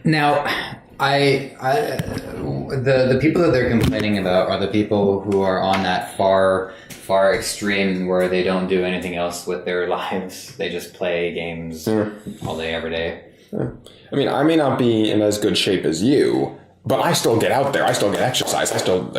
Now, the people that they're complaining about are the people who are on that far extreme where they don't do anything else with their lives. They just play games all day, every day. I mean, I may not be in as good shape as you, but I still get out there. I still get exercise. I still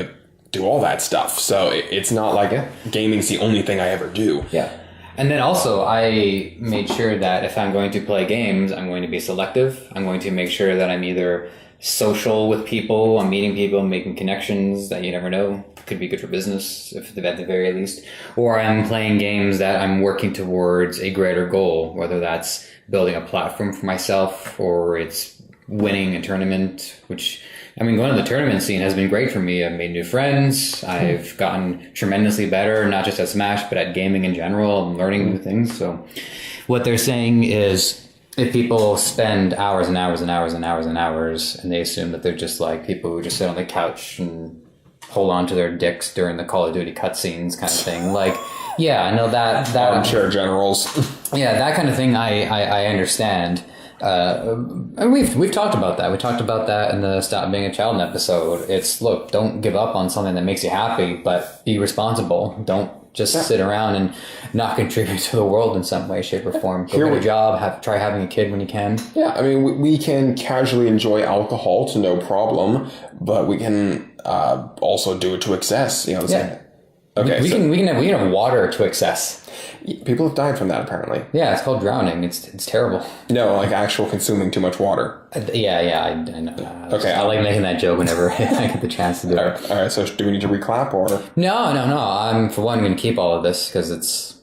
do all that stuff. So it's not like gaming's the only thing I ever do. Yeah. And then also, I made sure that if I'm going to play games, I'm going to be selective. I'm going to make sure that I'm either social with people, I'm meeting people, making connections that you never know. Could be good for business, at the very least. Or I'm playing games that I'm working towards a greater goal, whether that's building a platform for myself or it's winning a tournament, which... I mean, going to the tournament scene has been great for me. I've made new friends. I've gotten tremendously better, not just at Smash, but at gaming in general. I'm learning new things. So what they're saying is if people spend hours and hours and hours and hours and hours, and they assume that they're just like people who just sit on the couch and hold on to their dicks during the Call of Duty cutscenes kind of thing. Like, yeah, I know that armchair generals. Yeah, that kind of thing I understand. And we've talked about that. We talked about that in the Stop Being a Child episode. It's, look, don't give up on something that makes you happy, but be responsible. Don't just sit around and not contribute to the world in some way, shape, or form. Go get a job, try having a kid when you can. Yeah, I mean, we can casually enjoy alcohol to no problem, but we can also do it to excess. You know, okay, we can have water to excess. People have died from that, apparently. Yeah, it's called drowning. It's terrible. No, like actual consuming too much water. Yeah, I know. Okay, I like making that joke whenever I get the chance to do it. All right, so do we need to reclap or? No. I'm, for one, going to keep all of this because it's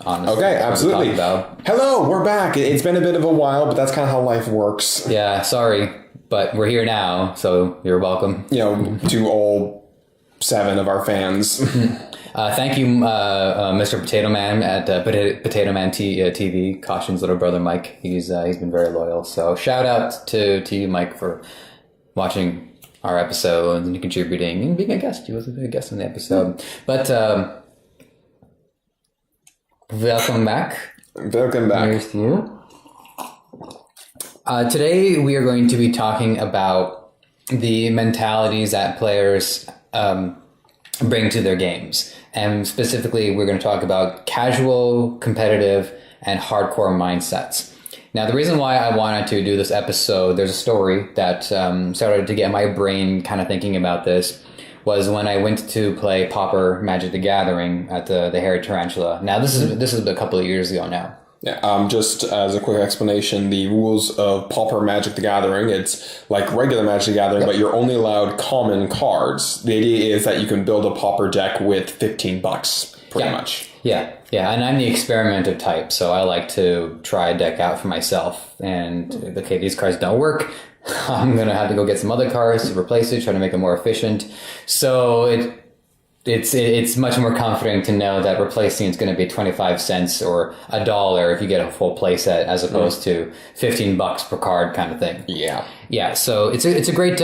honestly. Okay, absolutely. Hello, we're back. It's been a bit of a while, but that's kind of how life works. Yeah, sorry, but we're here now, so you're welcome. You know, to all 7 of our fans. Thank you, Mr. Potato Man at Potato Man TV, Caution's little brother Mike. He's been very loyal. So shout out to you, Mike, for watching our episodes and contributing and being a guest. He was a guest in the episode. But welcome back. Welcome back. Here's to you. Today we are going to be talking about the mentalities that players bring to their games. And specifically, we're going to talk about casual, competitive, and hardcore mindsets. Now, the reason why I wanted to do this episode, there's a story that started to get my brain kind of thinking about this, was when I went to play Pauper Magic the Gathering at the Hairy Tarantula. Now, this is a couple of years ago now. Yeah, just as a quick explanation, the rules of Pauper Magic the Gathering, it's like regular Magic the Gathering, but you're only allowed common cards. The idea is that you can build a Pauper deck with $15, pretty much. Yeah, and I'm the experimenter type, so I like to try a deck out for myself. And, okay, these cards don't work. I'm going to have to go get some other cards to replace it, try to make it more efficient. So it's much more comforting to know that replacing it's going to be 25 cents or $1 if you get a full play set as opposed to $15 per card kind of thing. Yeah. So it's a great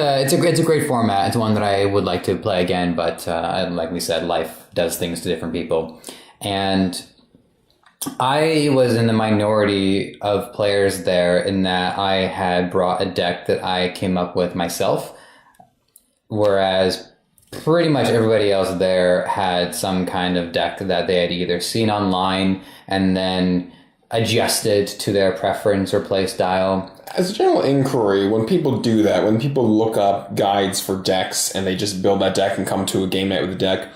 format. It's one that I would like to play again, but like we said, life does things to different people, and I was in the minority of players there in that I had brought a deck that I came up with myself, whereas pretty much everybody else there had some kind of deck that they had either seen online and then adjusted to their preference or play style. As a general inquiry, when people do that, when people look up guides for decks and they just build that deck and come to a game night with a deck,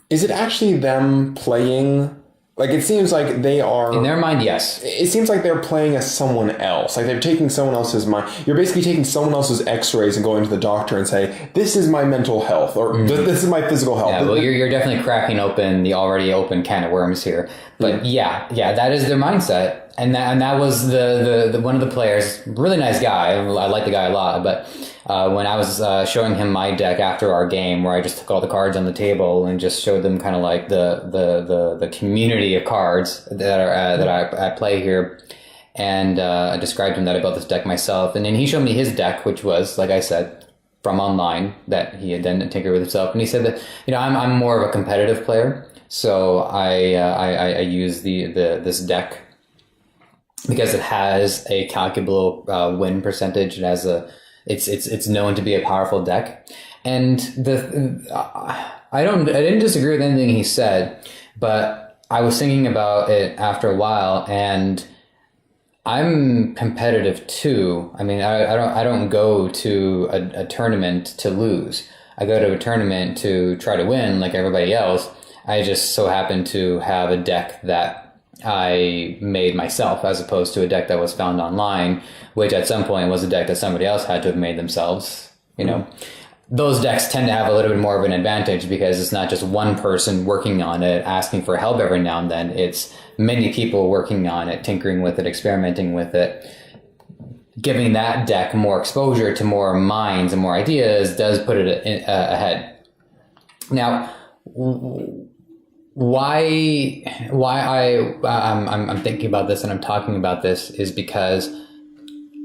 is it actually them playing? Like, it seems like they are... In their mind, yes. It seems like they're playing as someone else. Like, they're taking someone else's mind. You're basically taking someone else's x-rays and going to the doctor and say, this is my mental health, or this is my physical health. Yeah, well, you're definitely cracking open the already open can of worms here. But yeah, that is their mindset. And that was the one of the players, really nice guy. I like the guy a lot, but when I was showing him my deck after our game, where I just took all the cards on the table and just showed them kind of like the community of cards that I play here, and I described him that I built this deck myself, and then he showed me his deck, which was, like I said, from online that he had then tinkered with himself, and he said that I'm more of a competitive player, so I use this deck because it has a calculable win percentage. It has It's known to be a powerful deck. And I didn't disagree with anything he said, but I was thinking about it after a while, and I'm competitive too. I mean, I don't go to a tournament to lose. I go to a tournament to try to win like everybody else. I just so happen to have a deck that I made myself as opposed to a deck that was found online, which at some point was a deck that somebody else had to have made themselves, you know. Those decks tend to have a little bit more of an advantage because it's not just one person working on it, asking for help every now and then. It's many people working on it, tinkering with it, experimenting with it. Giving that deck more exposure to more minds and more ideas does put it ahead. Now, why I'm thinking about this and I'm talking about this is because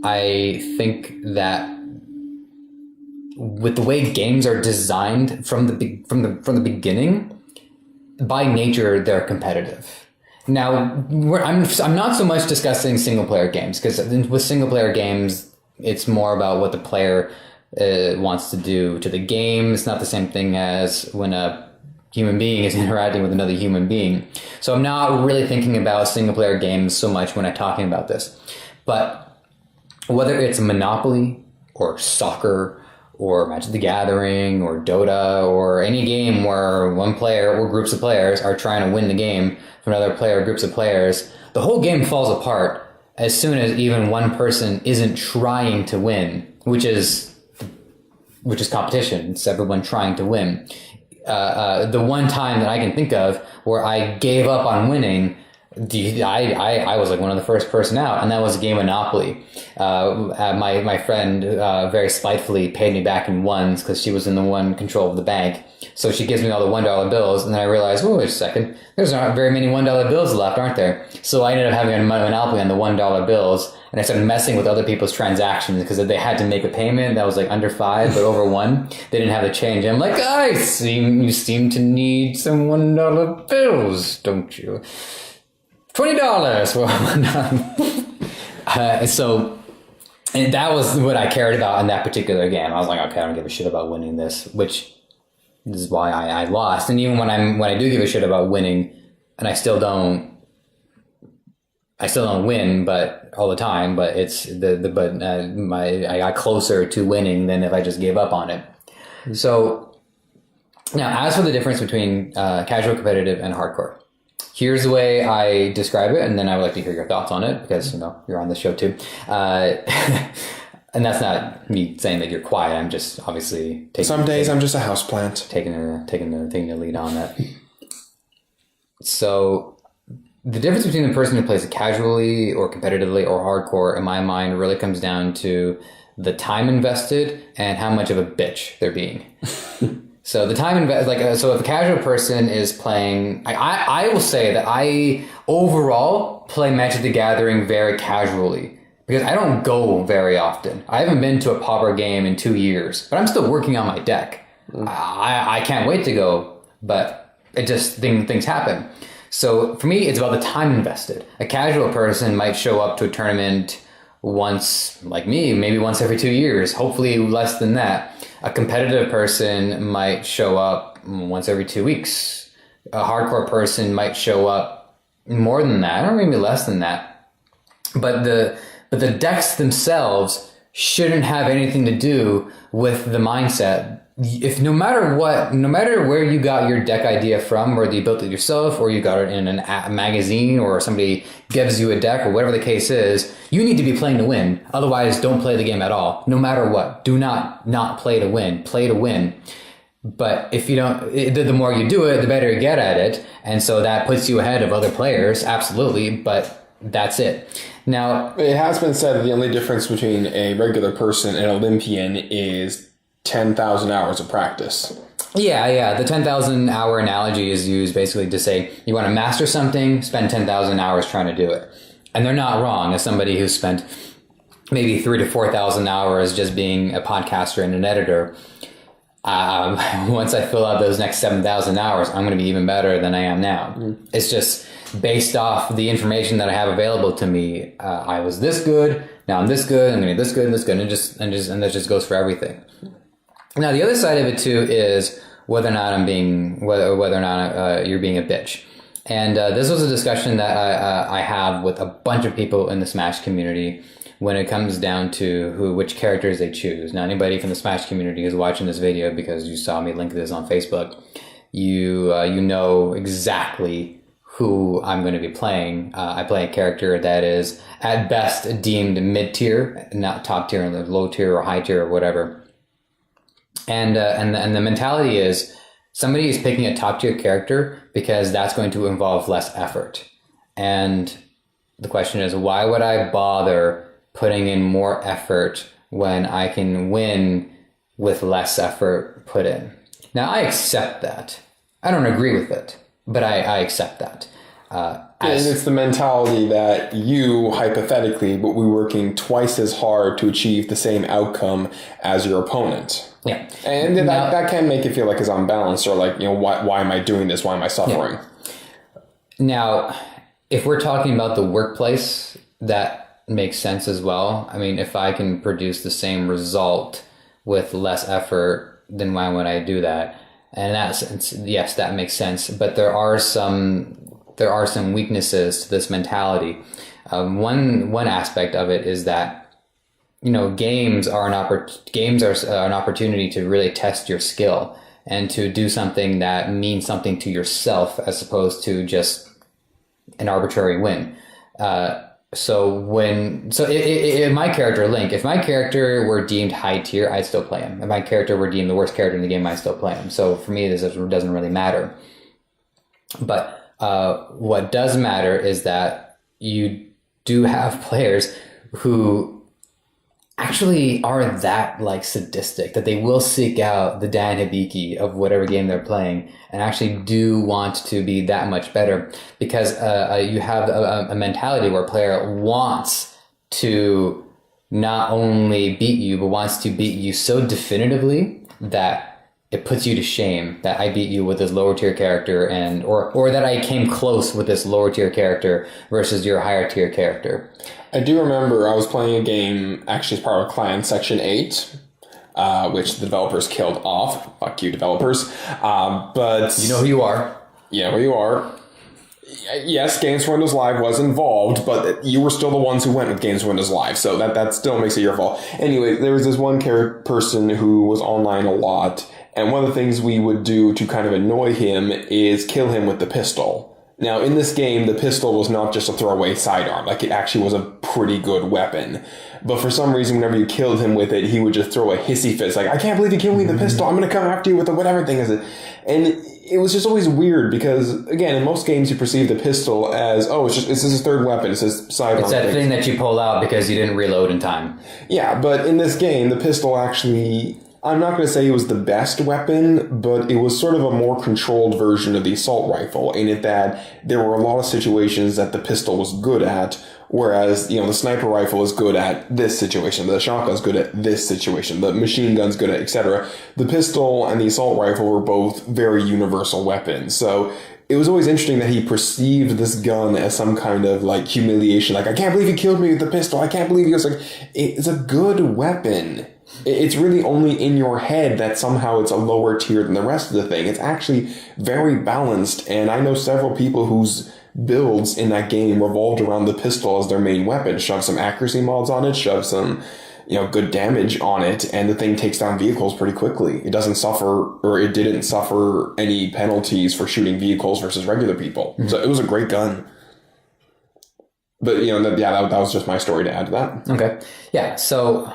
I think that with the way games are designed from the beginning, by nature they're competitive. Now, I'm not so much discussing single player games, because with single player games, it's more about what the player wants to do to the game. It's not the same thing as when a human being is interacting with another human being. So I'm not really thinking about single player games so much when I'm talking about this. But whether it's Monopoly or soccer or Magic the Gathering or Dota or any game where one player or groups of players are trying to win the game from another player or groups of players, the whole game falls apart as soon as even one person isn't trying to win, which is competition. It's everyone trying to win. The one time that I can think of where I gave up on winning, I was like one of the first person out, and that was a game of Monopoly. My friend very spitefully paid me back in ones because she was in the one control of the bank. So she gives me all the $1 bills, and then I realized, oh, wait a second, there's not very many $1 bills left, aren't there? So I ended up having a Monopoly on the $1 bills, and I started messing with other people's transactions because if they had to make a payment that was like under 5 but over 1, they didn't have the change. And I'm like, you seem to need some $1 bills, don't you? $20 for $1. So, and that was what I cared about in that particular game. I was like, okay, I don't give a shit about winning this, which is why I lost. And even when I do give a shit about winning, and I still don't win, but all the time. But it's I got closer to winning than if I just gave up on it. So now, as for the difference between casual competitive and hardcore. Here's the way I describe it, and then I would like to hear your thoughts on it because, you're on the show too. And that's not me saying that you're quiet. I'm just obviously Some days I'm just a houseplant. Taking the lead on that. So the difference between the person who plays it casually or competitively or hardcore, in my mind, really comes down to the time invested and how much of a bitch they're being. So the time so if a casual person is playing, I will say that I overall play Magic the Gathering very casually because I don't go very often. I haven't been to a Pauper game in 2 years, but I'm still working on my deck. I can't wait to go, but it just things happen. So for me, it's about the time invested. A casual person might show up to a tournament once, like me, maybe once every 2 years, hopefully less than that. A competitive person might show up once every 2 weeks. A hardcore person might show up more than that, or maybe less than that. But the decks themselves shouldn't have anything to do with the mindset. If no matter where you got your deck idea from, whether you built it yourself or you got it in a magazine or somebody gives you a deck or whatever the case is, you need to be playing to win. Otherwise, don't play the game at all. No matter what, do not play to win. Play to win. But if you don't, the more you do it, the better you get at it, and so that puts you ahead of other players, absolutely. But that's it. Now, it has been said that the only difference between a regular person and an Olympian is 10,000 hours of practice. Yeah. The 10,000 hour analogy is used basically to say you want to master something, spend 10,000 hours trying to do it. And they're not wrong. As somebody who's spent maybe 3,000 to 4,000 hours just being a podcaster and an editor, once I fill out those next 7,000 hours, I'm going to be even better than I am now. It's just based off the information that I have available to me. I was this good. Now I'm this good. I'm going to be this good and this good, and that just goes for everything. Now the other side of it too is whether or not you're being a bitch. And this was a discussion that I have with a bunch of people in the Smash community when it comes down to which characters they choose. Now, anybody from the Smash community who's watching this video because you saw me link this on Facebook, you know exactly who I'm going to be playing. I play a character that is at best deemed mid-tier, not top tier, and low tier or high tier or whatever. And the mentality is somebody is picking a top tier character because that's going to involve less effort. And the question is, why would I bother putting in more effort when I can win with less effort put in? Now, I accept that. I don't agree with it, but I accept that. And it's the mentality that you, hypothetically, would be working twice as hard to achieve the same outcome as your opponent. Yeah. And that can make it feel like it's unbalanced, or like, why am I doing this? Why am I suffering? Yeah. Now, if we're talking about the workplace, that makes sense as well. I mean, if I can produce the same result with less effort, then why would I do that? And in that sense, yes, that makes sense. But there are some weaknesses to this mentality. One aspect of it is that, games are an opportunity to really test your skill and to do something that means something to yourself as opposed to just an arbitrary win. If my character Link, if my character were deemed high tier, I'd still play him. If my character were deemed the worst character in the game, I'd still play him. So for me, this doesn't really matter. But what does matter is that you do have players who actually are that sadistic that they will seek out the Dan Hibiki of whatever game they're playing and actually do want to be that much better, because you have a mentality where a player wants to not only beat you, but wants to beat you so definitively that it puts you to shame that I beat you with this lower tier character or that I came close with this lower tier character versus your higher tier character. I do remember I was playing a game actually as part of Clan Section 8, which the developers killed off. Fuck you, developers. But you know who you are. Yeah, who you are. Yes, Games for Windows Live was involved, but you were still the ones who went with Games for Windows Live, so that still makes it your fault. Anyway, there was this one person who was online a lot, and one of the things we would do to kind of annoy him is kill him with the pistol. Now, in this game, the pistol was not just a throwaway sidearm. It actually was a pretty good weapon. But for some reason, whenever you killed him with it, he would just throw a hissy fit. I can't believe you killed me with the pistol. I'm going to come after you with the whatever thing is it. And it was just always weird because, again, in most games, you perceive the pistol as, it's his third weapon. It's his sidearm. It's that thing that you pull out because you didn't reload in time. Yeah, but in this game, the pistol actually... I'm not going to say it was the best weapon, but it was sort of a more controlled version of the assault rifle, in it that there were a lot of situations that the pistol was good at, whereas, the sniper rifle is good at this situation, the shotgun's good at this situation, the machine gun's good at, etc. The pistol and the assault rifle were both very universal weapons, so it was always interesting that he perceived this gun as some kind of humiliation, I can't believe you killed me with the pistol, I can't believe you. It's a good weapon. It's really only in your head that somehow it's a lower tier than the rest of the thing. It's actually very balanced, and I know several people whose builds in that game revolved around the pistol as their main weapon. Shove some accuracy mods on it, shove some, good damage on it, and the thing takes down vehicles pretty quickly. It didn't suffer any penalties for shooting vehicles versus regular people. Mm-hmm. So it was a great gun. But, that was just my story to add to that. Okay. Yeah, so...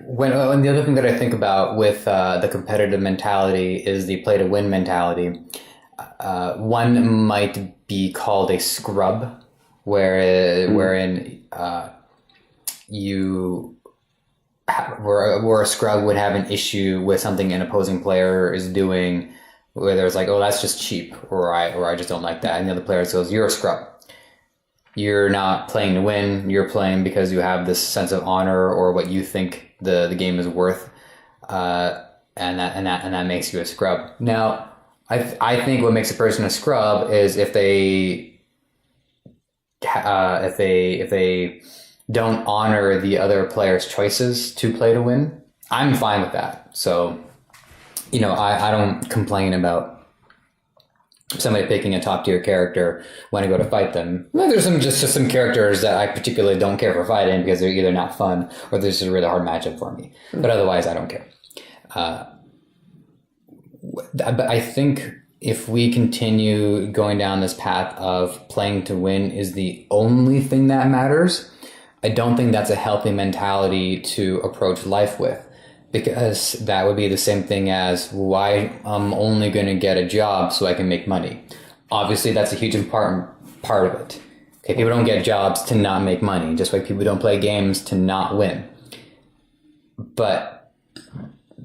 When the other thing that I think about with the competitive mentality is the play to win mentality. One might be called a scrub, wherein where a scrub would have an issue with something an opposing player is doing, where there's that's just cheap, or I just don't like that, and the other player goes, you're a scrub. You're not playing to win. You're playing because you have this sense of honor or what you think the game is worth, and that makes you a scrub. Now, I think what makes a person a scrub is if they don't honor the other player's choices to play to win. I'm fine with that. So, I don't complain about somebody picking a top tier character when I go to fight them. Well, there's just some characters that I particularly don't care for fighting because they're either not fun or there's a really hard matchup for me. But otherwise, I don't care. But I think if we continue going down this path of playing to win is the only thing that matters, I don't think that's a healthy mentality to approach life with. Because that would be the same thing as, why I'm only going to get a job so I can make money. Obviously, that's a huge important part of it. Okay, people don't get jobs to not make money, just like people don't play games to not win. But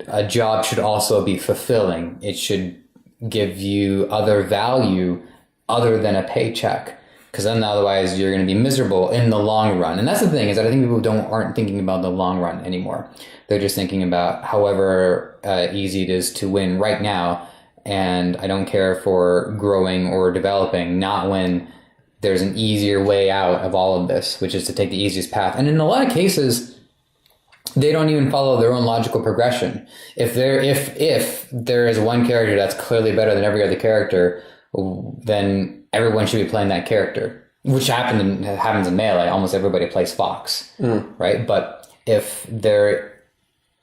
a job should also be fulfilling. It should give you other value other than a paycheck. Because then otherwise you're going to be miserable in the long run. And that's the thing, is that I think people aren't thinking about the long run anymore. They're just thinking about however easy it is to win right now. And I don't care for growing or developing, not when there's an easier way out of all of this, which is to take the easiest path. And in a lot of cases, they don't even follow their own logical progression. If there is one character that's clearly better than every other character, then everyone should be playing that character, which happens in Melee. Almost everybody plays Fox, right? But if there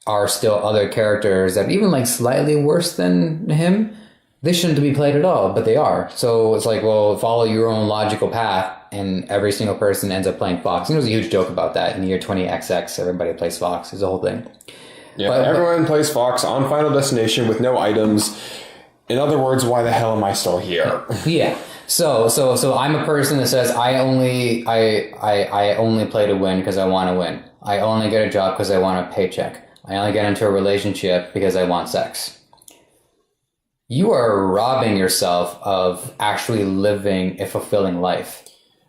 are still other characters that are even like slightly worse than him, they shouldn't be played at all, but they are. So it's like, well, follow your own logical path, and every single person ends up playing Fox. And there's a huge joke about that. In the year 20XX, everybody plays Fox. It's a whole thing. Yeah, everyone plays Fox on Final Destination with no items. In other words, why the hell am I still here? Yeah. So I'm a person that says I only play to win because I want to win. I only get a job because I want a paycheck. I only get into a relationship because I want sex. You are robbing yourself of actually living a fulfilling life.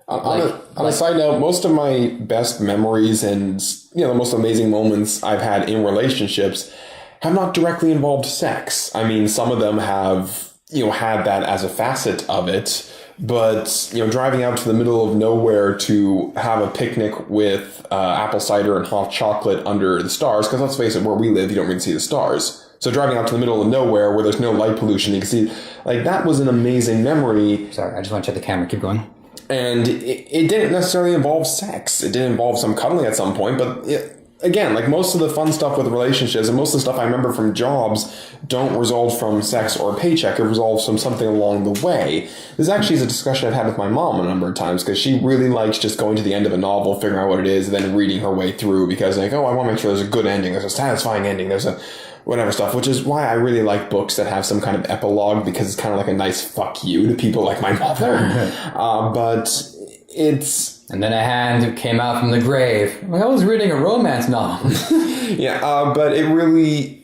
On a side note, most of my best memories and the most amazing moments I've had in relationships have not directly involved sex. I mean, some of them have had that as a facet of it, but driving out to the middle of nowhere to have a picnic with apple cider and hot chocolate under the stars, because let's face it, where we live, you don't really see the stars. So driving out to the middle of nowhere where there's no light pollution, you can see, like, that was an amazing memory. Sorry, I just want to check the camera. Keep going. And it didn't necessarily involve sex. It did involve some cuddling at some point, but again, like most of the fun stuff with relationships and most of the stuff I remember from jobs don't result from sex or a paycheck. It resolves from something along the way. This actually is a discussion I've had with my mom a number of times, because she really likes just going to the end of a novel, figuring out what it is, and then reading her way through, because like, I want to make sure there's a good ending, there's a satisfying ending, there's a whatever stuff, which is why I really like books that have some kind of epilogue, because it's kind of like a nice fuck you to people like my mother. But it's... And then a hand came out from the grave. I was reading a romance novel. Yeah, but it really...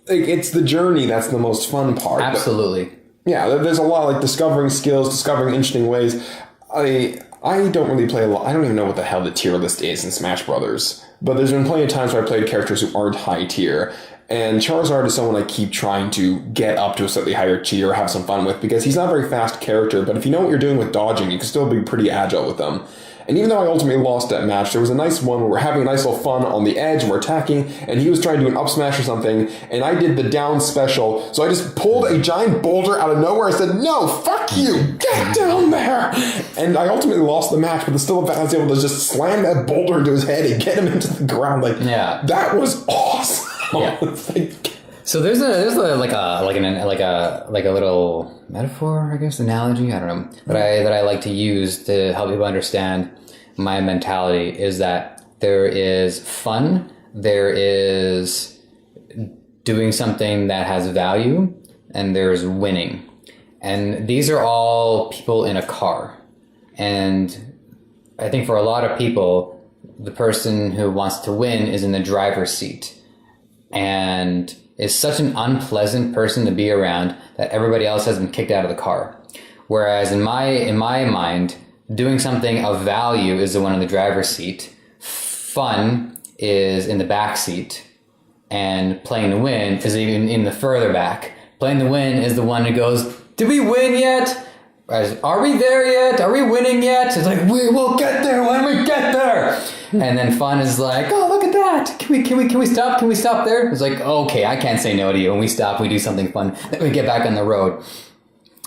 it's the journey that's the most fun part. Absolutely. Yeah, there's a lot like discovering skills, discovering interesting ways. I don't really play a lot. I don't even know what the hell the tier list is in Smash Brothers. But there's been plenty of times where I played characters who aren't high tier. And Charizard is someone I keep trying to get up to a slightly higher tier, have some fun with, because he's not a very fast character, but if you know what you're doing with dodging, you can still be pretty agile with them. And even though I ultimately lost that match, there was a nice one where we're having a nice little fun on the edge and we're attacking, and he was trying to do an up smash or something, and I did the down special, so I just pulled a giant boulder out of nowhere and said, "No, fuck you! Get down there!" And I ultimately lost the match, but still I was able to just slam that boulder into his head and get him into the ground. Like, yeah, that was awesome. Yeah. So there's a little metaphor, I guess, analogy, I don't know, that I like to use to help people understand my mentality, is that there is fun, there is doing something that has value, and there's winning. And these are all people in a car. And I think for a lot of people, the person who wants to win is in the driver's seat. And is such an unpleasant person to be around that everybody else has been kicked out of the car. Whereas in my mind, doing something of value is the one in the driver's seat, fun is in the back seat, and playing to win is even in the further back. Playing to win is the one who goes did we win yet? Are we there yet? Are we winning yet? It's like, we will get there when we get there. And then fun is like, oh, look at that. Can we stop? Can we stop there? It's like, okay, I can't say no to you. And we stop, we do something fun. Then we get back on the road.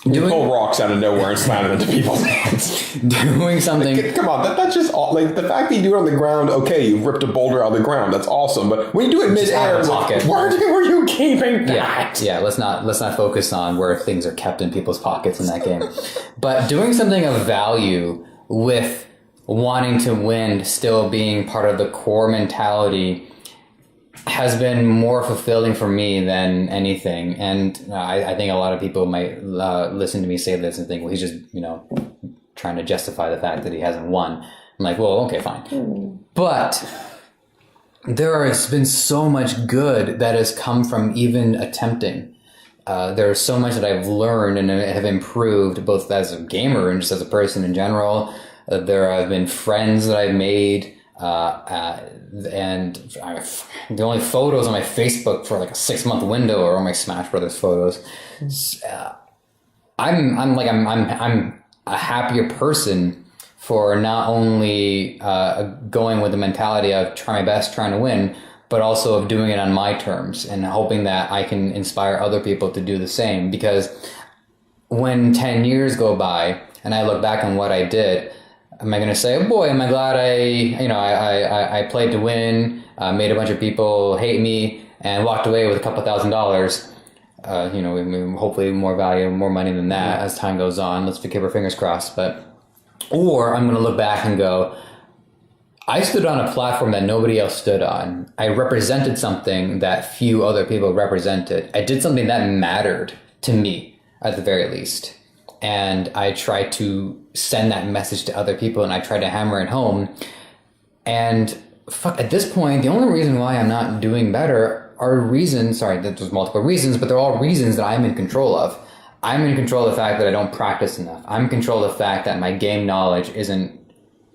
You pull rocks out of nowhere and slam them into people's hands. Doing something. Come on, that's just like the fact that you do it on the ground. Okay, you ripped a boulder out of the ground. That's awesome. But when you do it midair, like, where were you keeping that? Yeah. Let's not focus on where things are kept in people's pockets in that game. But doing something of value with wanting to win still being part of the core mentality has been more fulfilling for me than anything. And I think a lot of people might listen to me say this and think, well, he's just, trying to justify the fact that he hasn't won. I'm like, well, okay, fine. But there has been so much good that has come from even attempting. There's so much that I've learned and have improved both as a gamer and just as a person in general. There have been friends that I've made, and the only photos on my Facebook for like a 6-month window are all my Smash Brothers photos. I'm a happier person for not only going with the mentality of try my best, trying to win, but also of doing it on my terms and hoping that I can inspire other people to do the same. Because when 10 years go by and I look back on what I did, am I going to say, oh boy, am I glad I played to win, made a bunch of people hate me, and walked away with a couple $1,000s? Hopefully more value, more money than that as time goes on. Let's keep our fingers crossed. Or I'm going to look back and go, I stood on a platform that nobody else stood on. I represented something that few other people represented. I did something that mattered to me, at the very least. And I tried to send that message to other people, and I tried to hammer it home. And at this point, the only reason why I'm not doing better are reasons, there's multiple reasons, but they're all reasons that I'm in control of. I'm in control of the fact that I don't practice enough. I'm in control of the fact that my game knowledge isn't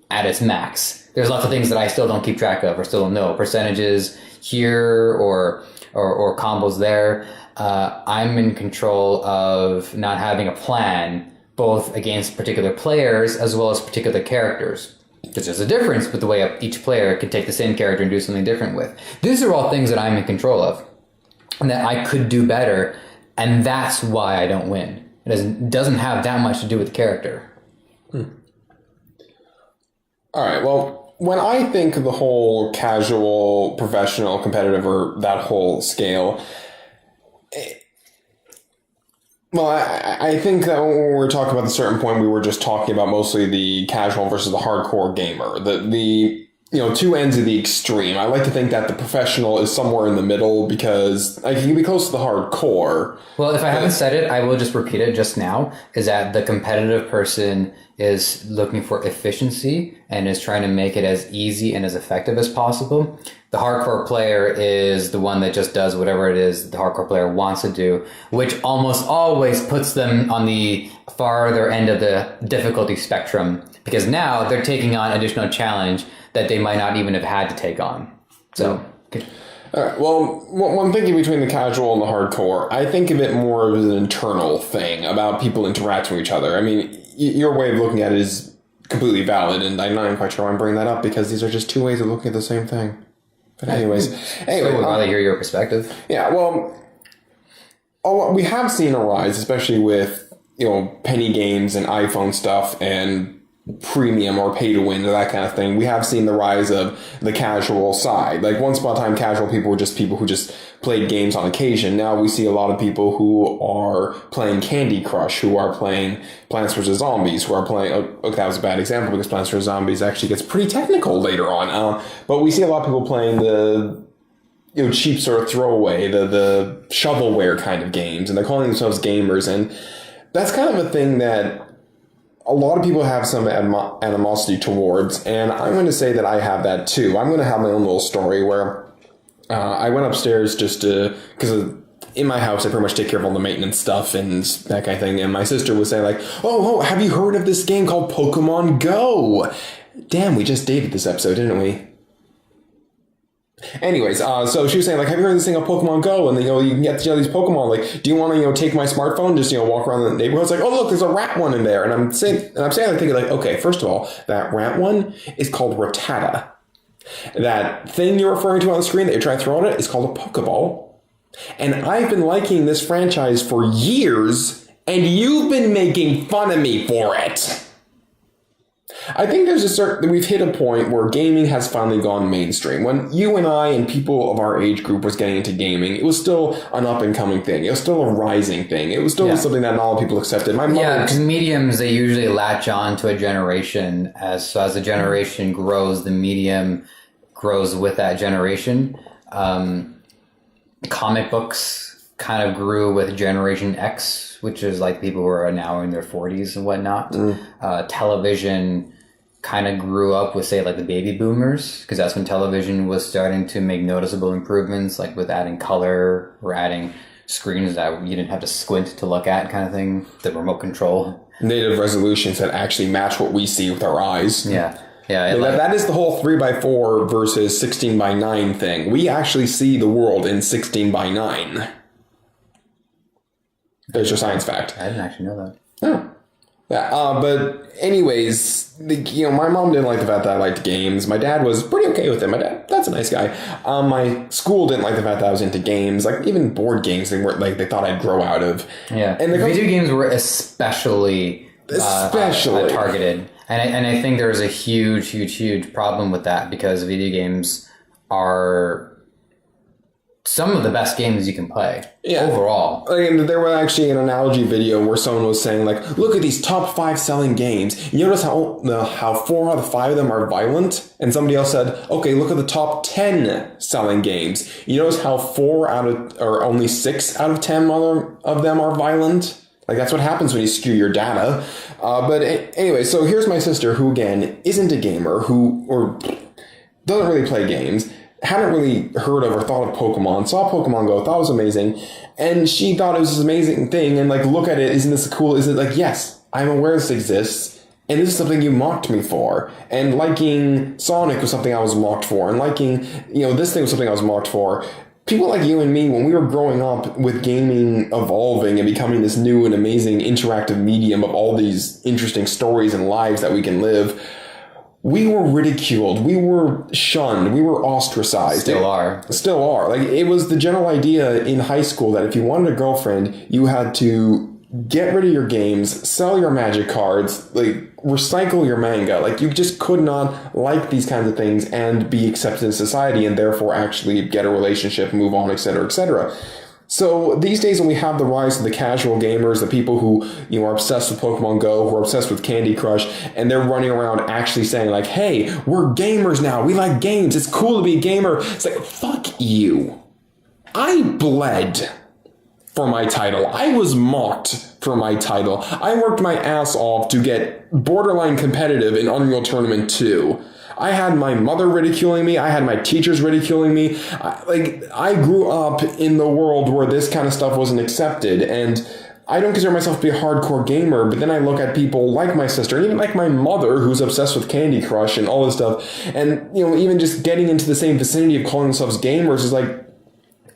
at its max. There's lots of things that I still don't keep track of or still don't know. Percentages here or combos there. I'm in control of not having a plan, both against particular players as well as particular characters. Because there's a difference with the way each player could take the same character and do something different with. These are all things that I'm in control of and that I could do better, and that's why I don't win. It doesn't have that much to do with the character. All right, well, when I think of the whole casual, professional, competitive, or that whole scale, I think that when we were talking about the certain point, we were just talking about mostly the casual versus the hardcore gamer. The two ends of the extreme. I like to think that the professional is somewhere in the middle because you can be close to the hardcore. Well, if I haven't said it, I will just repeat it just now, is that the competitive person is looking for efficiency and is trying to make it as easy and as effective as possible. The hardcore player is the one that just does whatever it is the hardcore player wants to do, which almost always puts them on the farther end of the difficulty spectrum, because now they're taking on additional challenge that they might not even have had to take on. So, all right, well, when thinking between the casual and the hardcore, I think of it more as an internal thing about people interacting with each other. I mean, your way of looking at it is completely valid, and I'm not even quite sure why I'm bringing that up, because these are just two ways of looking at the same thing. But anyway, I would rather hear your perspective. Yeah, well, we have seen a rise, especially with penny games and iPhone stuff and premium or pay to win or that kind of thing. We have seen the rise of the casual side. Like once upon a time, casual people were just people who just played games on occasion. Now we see a lot of people who are playing Candy Crush, who are playing Plants vs. Zombies, who are playing... Okay, that was a bad example because Plants vs. Zombies actually gets pretty technical later on. But we see a lot of people playing the cheap sort of throwaway, the shovelware kind of games, and they're calling themselves gamers. And that's kind of a thing that a lot of people have some animosity towards, and I'm going to say that I have that too. I'm going to have my own little story where I went upstairs just because in my house I pretty much take care of all the maintenance stuff and that kind of thing, and my sister was saying like, oh, have you heard of this game called Pokemon Go? Damn, we just dated this episode, didn't we? Anyways, so she was saying, like, have you heard of this thing of Pokemon Go? And, you can get, these Pokemon. Like, do you want to, take my smartphone, just, walk around the neighborhood? It's like, oh, look, there's a rat one in there. And I'm thinking, like, okay, first of all, that rat one is called Rattata. That thing you're referring to on the screen that you're trying to throw at it is called a Pokeball. And I've been liking this franchise for years, and you've been making fun of me for it. I think we've hit a point where gaming has finally gone mainstream. When you and I and people of our age group was getting into gaming, it was still an up-and-coming thing. It was still a rising thing. It was still something that not all people accepted. My mother... Yeah, because mediums, they usually latch on to a generation. As the generation grows, the medium grows with that generation. Comic books kind of grew with Generation X, which is like people who are now in their 40s and whatnot. Television kind of grew up with, say, like the baby boomers, because that's when television was starting to make noticeable improvements, like with adding color or adding screens that you didn't have to squint to look at, kind of thing. The remote control. Native resolutions that actually match what we see with our eyes. Yeah. That is the whole 3x4 versus 16:9 thing. We actually see the world in 16:9. There's your science fact. I didn't actually know that. Oh. Yeah, but anyways, my mom didn't like the fact that I liked games. My dad was pretty okay with it. My dad, that's a nice guy. My school didn't like the fact that I was into games. Like, even board games, they thought I'd grow out of. Yeah, and video games were especially targeted. And I think there's a huge problem with that, because video games are some of the best games you can play overall. And there was actually an analogy video where someone was saying, like, look at these top 5 selling games. You notice how 4 out of 5 of them are violent? And somebody else said, okay, look at the top 10 selling games. You notice how only 6 out of 10 of them are violent? Like, that's what happens when you skew your data. But anyway, so here's my sister, who, again, isn't a gamer, or doesn't really play games, hadn't really heard of or thought of Pokemon, saw Pokemon Go, thought it was amazing, and she thought it was this amazing thing, and, like, look at it, isn't this cool? Is it like, yes, I'm aware this exists, and this is something you mocked me for, and liking Sonic was something I was mocked for, and liking, this thing was something I was mocked for. People like you and me, when we were growing up with gaming evolving and becoming this new and amazing interactive medium of all these interesting stories and lives that we can live, we were ridiculed, we were shunned, we were ostracized. Still are. Like, it was the general idea in high school that if you wanted a girlfriend, you had to get rid of your games, sell your magic cards, like, recycle your manga. Like, you just could not like these kinds of things and be accepted in society, and therefore actually get a relationship, move on, etc., etc. So these days, when we have the rise of the casual gamers, the people who, are obsessed with Pokemon Go, who are obsessed with Candy Crush, and they're running around actually saying, like, hey, we're gamers now, we like games, it's cool to be a gamer. It's like, fuck you. I bled for my title. I was mocked for my title. I worked my ass off to get borderline competitive in Unreal Tournament 2. I had my mother ridiculing me. I had my teachers ridiculing me. I grew up in the world where this kind of stuff wasn't accepted, and I don't consider myself to be a hardcore gamer, but then I look at people like my sister, and even like my mother, who's obsessed with Candy Crush and all this stuff, and, even just getting into the same vicinity of calling themselves gamers is like,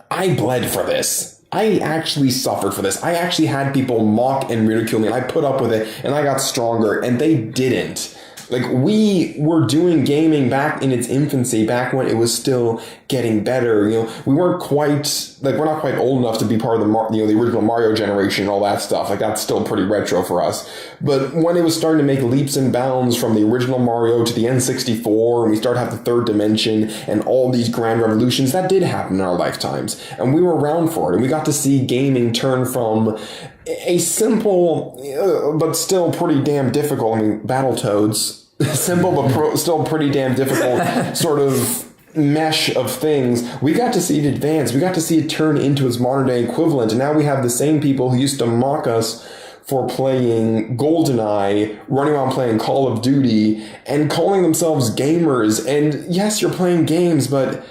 I bled for this. I actually suffered for this. I actually had people mock and ridicule me, and I put up with it, and I got stronger, and they didn't. Like, we were doing gaming back in its infancy, back when it was still getting better. We weren't quite, we're not quite old enough to be part of the original Mario generation and all that stuff. Like, that's still pretty retro for us. But when it was starting to make leaps and bounds from the original Mario to the N64, and we started to have the third dimension and all these grand revolutions, that did happen in our lifetimes. And we were around for it, and we got to see gaming turn from a simple, but still pretty damn difficult, Battletoads, simple but still pretty damn difficult sort of mesh of things. We got to see it advance. We got to see it turn into its modern day equivalent. And now we have the same people who used to mock us for playing GoldenEye, running around playing Call of Duty, and calling themselves gamers. And yes, you're playing games, but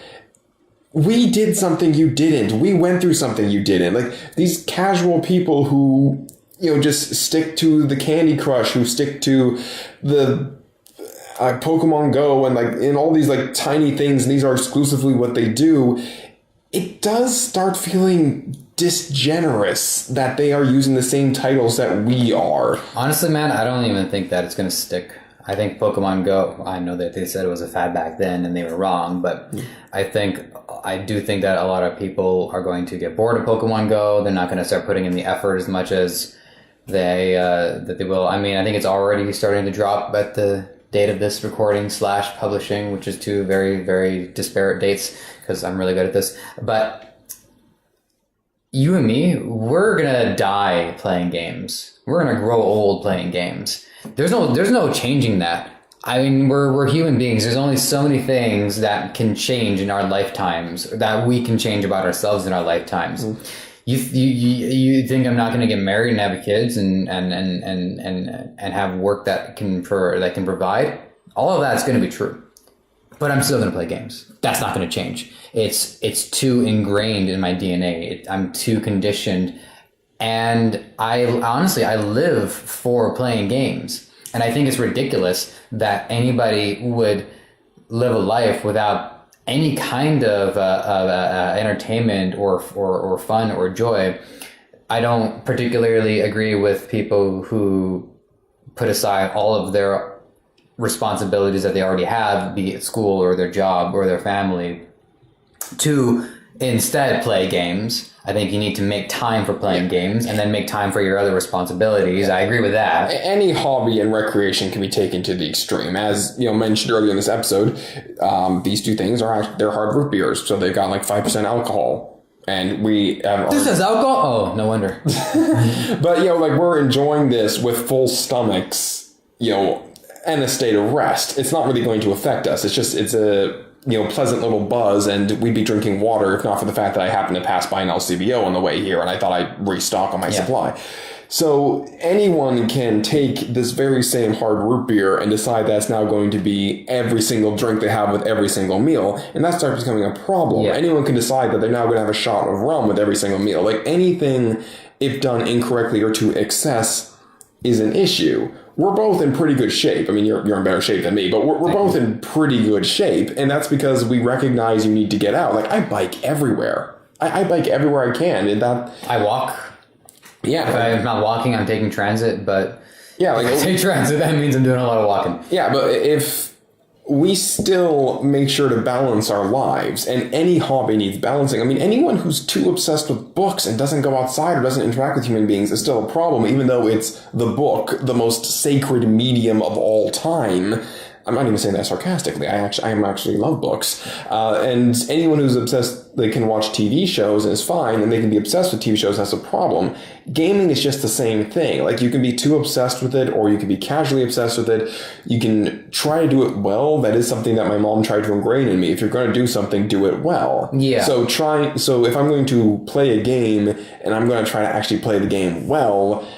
we did something you didn't. We went through something you didn't. Like, these casual people who, just stick to the Candy Crush, who stick to the Pokemon Go and like in all these like tiny things, and these are exclusively what they do, it does start feeling disgenerous that they are using the same titles that we are. Honestly, man, I don't even think that it's going to stick. I think Pokemon Go, I know that they said it was a fad back then and they were wrong, but I do think that a lot of people are going to get bored of Pokemon Go. They're not going to start putting in the effort as much as that they will. I mean, I think it's already starting to drop at the date of this recording / publishing, which is two very, very disparate dates because I'm really good at this. But you and me, we're gonna die playing games. We're gonna grow old playing games. There's no changing that. I mean, we're human beings. There's only so many things that can change in our lifetimes, that we can change about ourselves in our lifetimes. You think I'm not going to get married and have kids and have work that can provide? All of that's going to be true, but I'm still going to play games. That's not going to change. It's too ingrained in my DNA. I'm too conditioned, and I live for playing games. And I think it's ridiculous that anybody would live a life without any kind of entertainment or fun or joy. I don't particularly agree with people who put aside all of their responsibilities that they already have, be it school or their job or their family, to instead play games. I think you need to make time for playing games and then make time for your other responsibilities. I agree with that. Any hobby and recreation can be taken to the extreme. As mentioned earlier in this episode, these two things they're hard root beers, so they've got like 5% alcohol. And this has alcohol? Oh, no wonder. But we're enjoying this with full stomachs, and a state of rest. It's not really going to affect us. It's a pleasant little buzz, and we'd be drinking water if not for the fact that I happened to pass by an LCBO on the way here, and I thought I'd restock on my supply. So anyone can take this very same hard root beer and decide that's now going to be every single drink they have with every single meal, and that starts becoming a problem. Yeah. Anyone can decide that they're now going to have a shot of rum with every single meal. Like anything, if done incorrectly or to excess, is an issue. We're both in pretty good shape. I mean, you're in better shape than me, but we're both in pretty good shape. And that's because we recognize you need to get out. Like, I bike everywhere. I bike everywhere I can. And I walk. Yeah. If I'm not walking, I'm taking transit. But yeah, if I take transit, that means I'm doing a lot of walking. Yeah, but if we still make sure to balance our lives, and any hobby needs balancing. I mean, anyone who's too obsessed with books and doesn't go outside or doesn't interact with human beings is still a problem, even though it's the book, the most sacred medium of all time. I'm not even saying that sarcastically. I actually love books. And anyone who's obsessed, they can watch TV shows and it's fine, and they can be obsessed with TV shows, that's a problem. Gaming is just the same thing. Like, you can be too obsessed with it, or you can be casually obsessed with it. You can try to do it well. That is something that my mom tried to ingrain in me. If you're going to do something, do it well. Yeah. So if I'm going to play a game and I'm going to try to actually play the game well,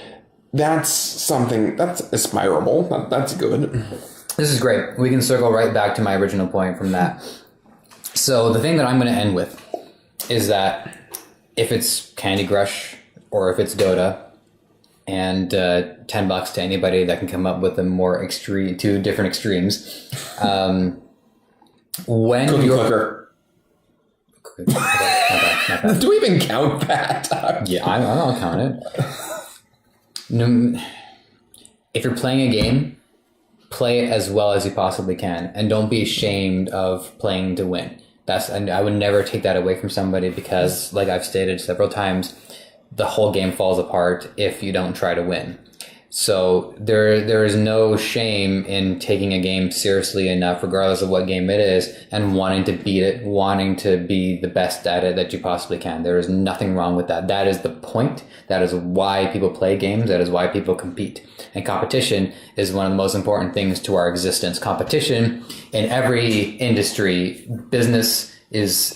that's something that's aspirable. That's good. This is great. We can circle right back to my original point from that. So the thing that I'm going to end with is that if it's Candy Crush or if it's Dota, and $10 to anybody that can come up with a more extreme, two different extremes. When Cookie you're clicker. Not bad. Do we even count that? Yeah, I'll count it. No, if you're playing a game, play it as well as you possibly can, and don't be ashamed of playing to win. And I would never take that away from somebody, because, like I've stated several times, the whole game falls apart if you don't try to win. So there is no shame in taking a game seriously enough, regardless of what game it is, and wanting to beat it, wanting to be the best at it that you possibly can. There is nothing wrong with that. That is the point. That is why people play games. That is why people compete. And competition is one of the most important things to our existence. Competition in every industry, business is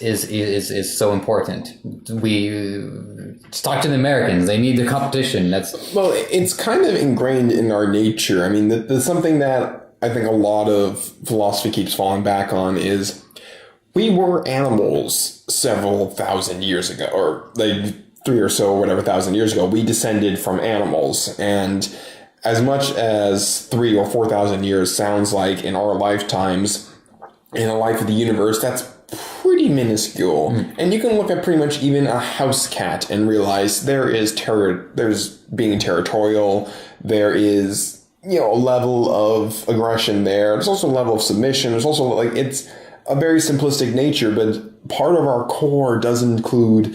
so important. Just talk to the Americans. They need the competition. Well, it's kind of ingrained in our nature. I mean, there's something that I think a lot of philosophy keeps falling back on is we were animals several thousand years ago, or like 3 or so, whatever thousand years ago. We descended from animals, and as much as 3 or 4,000 years sounds like in our lifetimes, in the life of the universe, that's pretty minuscule. And you can look at pretty much even a house cat and realize there's being territorial, there is, a level of aggression there. There's also a level of submission. There's also, like, it's a very simplistic nature, but part of our core does include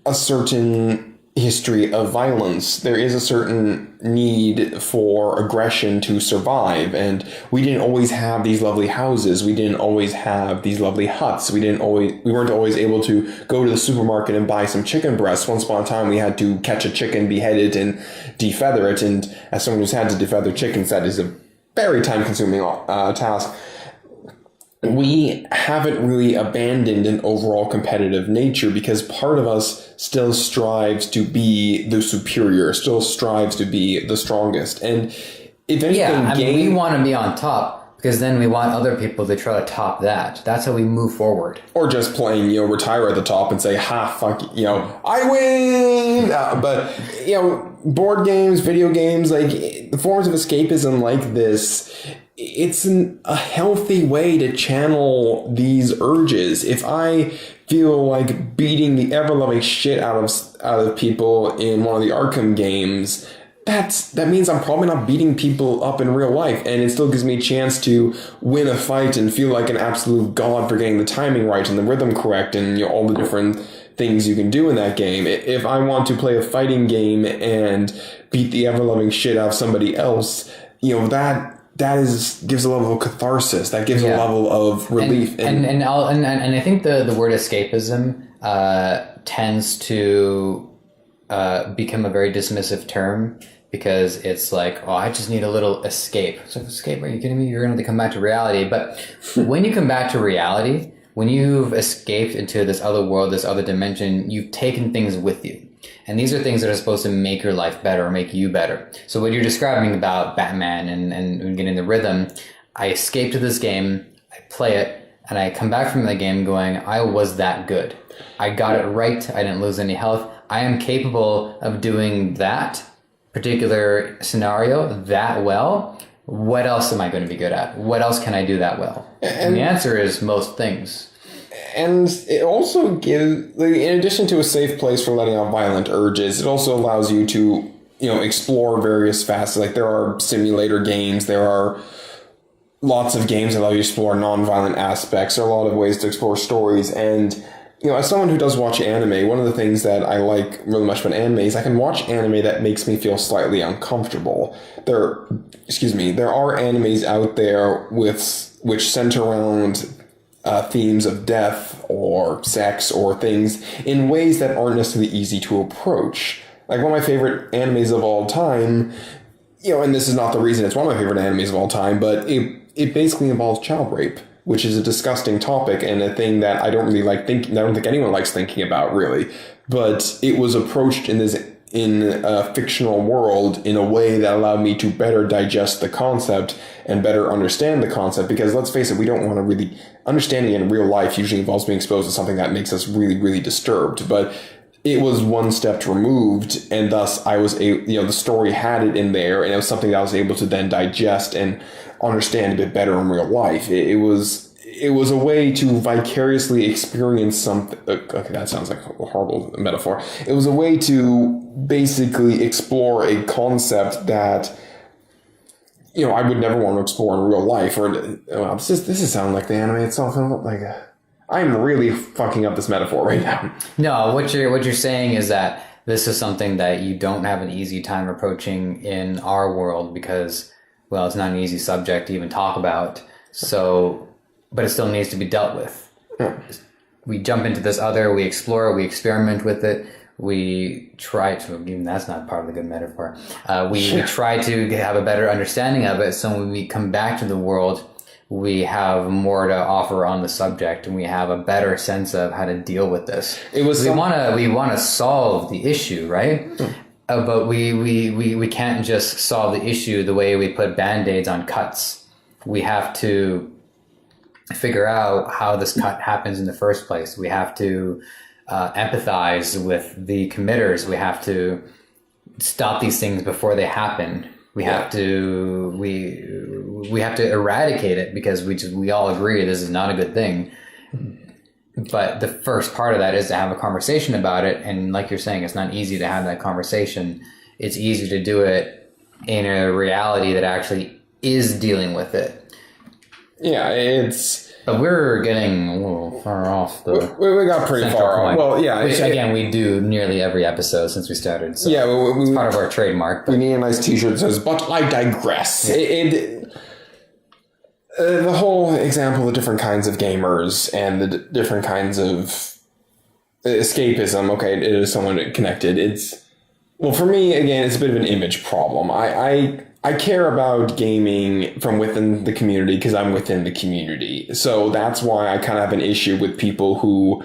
a certain history of violence. There is a certain need for aggression to survive, and we didn't always have these lovely houses. We didn't always have these lovely huts. We weren't always able to go to the supermarket and buy some chicken breasts. Once upon a time, we had to catch a chicken, behead it, and defeather it. And as someone who's had to defeather chickens, that is a very time-consuming task. We haven't really abandoned an overall competitive nature because part of us still strives to be the superior, still strives to be the strongest. And if anything, we want to be on top because then we want other people to try to top that. That's how we move forward. Or just playing, retire at the top and say, ha, fuck, I win. But, board games, video games, like the forms of escapism like this, it's a healthy way to channel these urges. If I feel like beating the ever-loving shit out of people in one of the Arkham games, that means I'm probably not beating people up in real life, and it still gives me a chance to win a fight and feel like an absolute god for getting the timing right and the rhythm correct and all the different things you can do in that game. If I want to play a fighting game and beat the ever-loving shit out of somebody else, that gives a level of catharsis. That gives a level of relief. And I think the word escapism tends to become a very dismissive term because it's like, oh, I just need a little escape. It's like, escape? Are you kidding me? You're going to come back to reality. But when you come back to reality, when you've escaped into this other world, this other dimension, you've taken things with you. And these are things that are supposed to make your life better or make you better. So what you're describing about Batman and getting the rhythm, I escape to this game, I play it, and I come back from the game going, I was that good. I got it right. I didn't lose any health. I am capable of doing that particular scenario that well. What else am I going to be good at? What else can I do that well? And the answer is most things. And it also gives, in addition to a safe place for letting out violent urges, it also allows you to, explore various facets. Like there are simulator games, there are lots of games that allow you to explore non-violent aspects. There are a lot of ways to explore stories. And, as someone who does watch anime, one of the things that I like really much about anime is I can watch anime that makes me feel slightly uncomfortable. There are animes out there which center around themes of death or sex or things in ways that aren't necessarily easy to approach. Like one of my favorite animes of all time, and this is not the reason it's one of my favorite animes of all time, but it basically involves child rape, which is a disgusting topic and a thing that I don't really like thinking. I don't think anyone likes thinking about really, but it was approached in a fictional world in a way that allowed me to better digest the concept and better understand the concept, because let's face it, we don't want to really understanding it in real life usually involves being exposed to something that makes us really, really disturbed. But it was one step removed, and thus I was the story had it in there, and it was something that I was able to then digest and understand a bit better in real life. It was a way to vicariously experience something. Okay, that sounds like a horrible metaphor. It was a way to basically explore a concept that, I would never want to explore in real life. Or this is sounding like the anime itself. I'm really fucking up this metaphor right now. No, what you're saying is that this is something that you don't have an easy time approaching in our world because, well, it's not an easy subject to even talk about. So, but it still needs to be dealt with. Yeah. We jump into this other, we explore, we experiment with it. We try to, even that's not part of the good metaphor. We try to have a better understanding of it. So when we come back to the world, we have more to offer on the subject, and we have a better sense of how to deal with this. We want to solve the issue, right? But we can't just solve the issue the way we put Band-Aids on cuts. We have to figure out how this cut happens in the first place. We have to empathize with the committers. We have to stop these things before they happen. We have to we have to eradicate it because we all agree this is not a good thing. But the first part of that is to have a conversation about it. And like you're saying, it's not easy to have that conversation. It's easy to do it in a reality that actually is dealing with it. Yeah, But we're getting a little far off the we got pretty far off. Well, yeah. Which, again, we do nearly every episode since we started. So yeah, it's part of our trademark. We need a nice t-shirt that says, "But I digress." Yeah. The whole example of different kinds of gamers and the different kinds of escapism, okay, it is somewhat connected. Well, for me, again, it's a bit of an image problem. I care about gaming from within the community because I'm within the community. So that's why I kind of have an issue with people who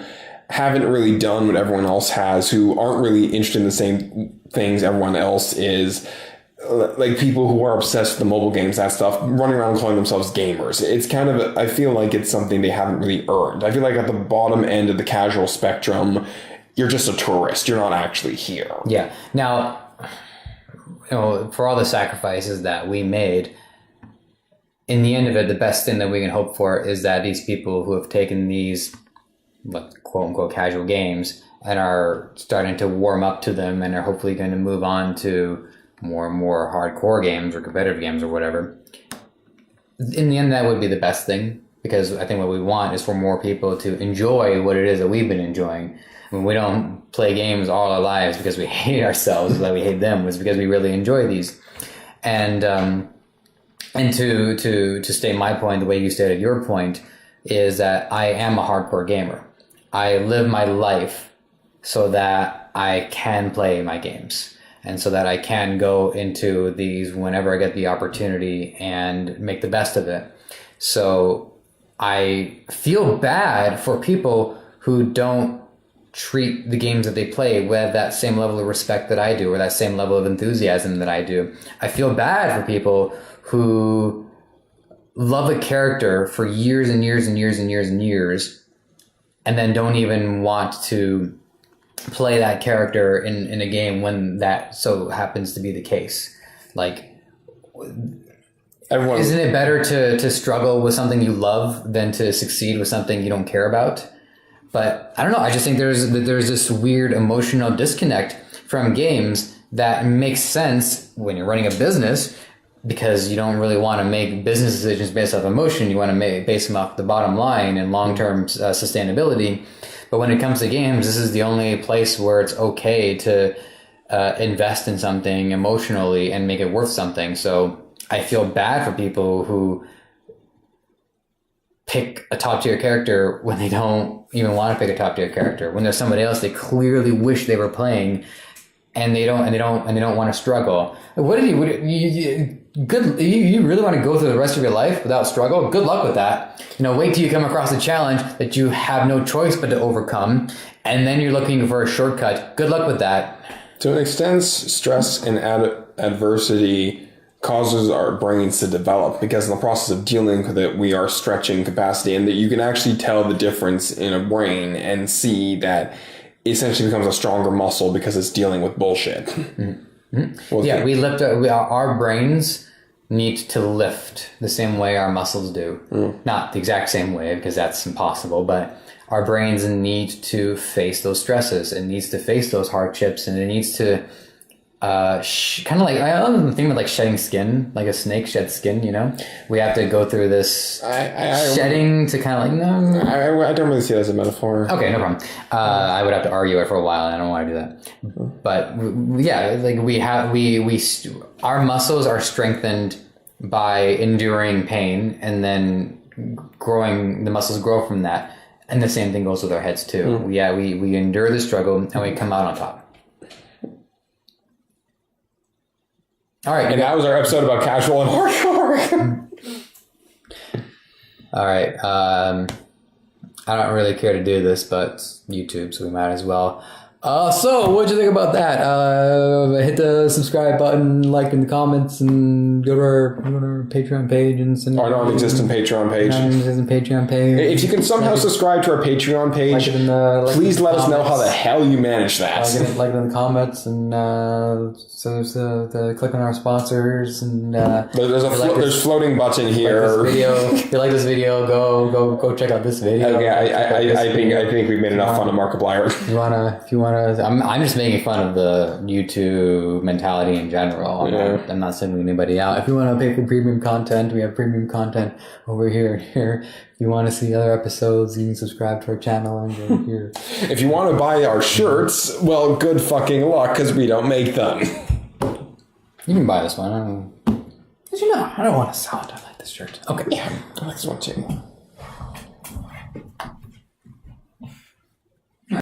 haven't really done what everyone else has, who aren't really interested in the same things everyone else is. Like people who are obsessed with the mobile games, that stuff, running around calling themselves gamers. It's kind of, I feel like it's something they haven't really earned. I feel like at the bottom end of the casual spectrum, you're just a tourist. You're not actually here. Yeah. Now, for all the sacrifices that we made, in the end of it, the best thing that we can hope for is that these people who have taken these quote unquote casual games and are starting to warm up to them and are hopefully going to move on to more and more hardcore games or competitive games or whatever. In the end, that would be the best thing, because I think what we want is for more people to enjoy what it is that we've been enjoying. I mean, we don't play games all our lives because we hate ourselves, like we hate them. It's because we really enjoy these. And to state my point, the way you stated your point, is that I am a hardcore gamer. I live my life so that I can play my games. And so that I can go into these whenever I get the opportunity and make the best of it. So I feel bad for people who don't treat the games that they play with that same level of respect that I do, or that same level of enthusiasm that I do. I feel bad for people who love a character for years and years and years and years and years, and then don't even want to play that character in a game when that so happens to be the case. Like, isn't it better to struggle with something you love than to succeed with something you don't care about? But I don't know. I just think there's this weird emotional disconnect from games that makes sense when you're running a business, because you don't really want to make business decisions based off emotion. You want to base them off the bottom line and long-term sustainability. But when it comes to games, this is the only place where it's okay to invest in something emotionally and make it worth something. So I feel bad for people who pick a top-tier character when they don't even want to pick a top-tier character. When there's somebody else they clearly wish they were playing, and they don't want to struggle. What did you really want to go through the rest of your life without struggle? Good luck with that. Wait till you come across a challenge that you have no choice but to overcome, and then you're looking for a shortcut. Good luck with that. To an extent, stress and adversity causes our brains to develop, because in the process of dealing with it, we are stretching capacity, and that you can actually tell the difference in a brain and see that it essentially becomes a stronger muscle because it's dealing with bullshit. Mm-hmm. Our brains need to lift the same way our muscles do. Not the exact same way, because that's impossible, but our brains need to face those stresses. It needs to face those hardships, and it needs to kind of like, I don't know, the thing with like shedding skin, like a snake sheds skin, we have to go through this shedding to kind of like, I don't really see it as a metaphor. Okay, no problem. I would have to argue it for a while, and I don't want to do that. But yeah, like our muscles are strengthened by enduring pain, and then the muscles grow from that. And the same thing goes with our heads too. We endure the struggle, and we come out on top. All right. And that was our episode about casual and hardcore. All right. I don't really care to do this, but it's YouTube, so we might as well. So what'd you think about that? Hit the subscribe button, like in the comments, and go to our Patreon page and send Our non-existent Patreon page. Non-existent Patreon page. If you can somehow subscribe to our Patreon page, please let us know how the hell you manage that. Like it in the comments, and so click on our sponsors, and there's floating button here. If you like this video, go check out this video. Okay, I think we've made enough fun of Markiplier. If you wanna, I'm just making fun of the YouTube mentality in general. I'm not singling anybody out. If you want to pay for premium content, we have premium content over here and here. If you want to see other episodes, you can subscribe to our channel and go here. If you want to buy our shirts, well, good fucking luck, because we don't make them. You can buy this one. I don't want to sell it. I like this shirt. Okay. Yeah, I like this one too.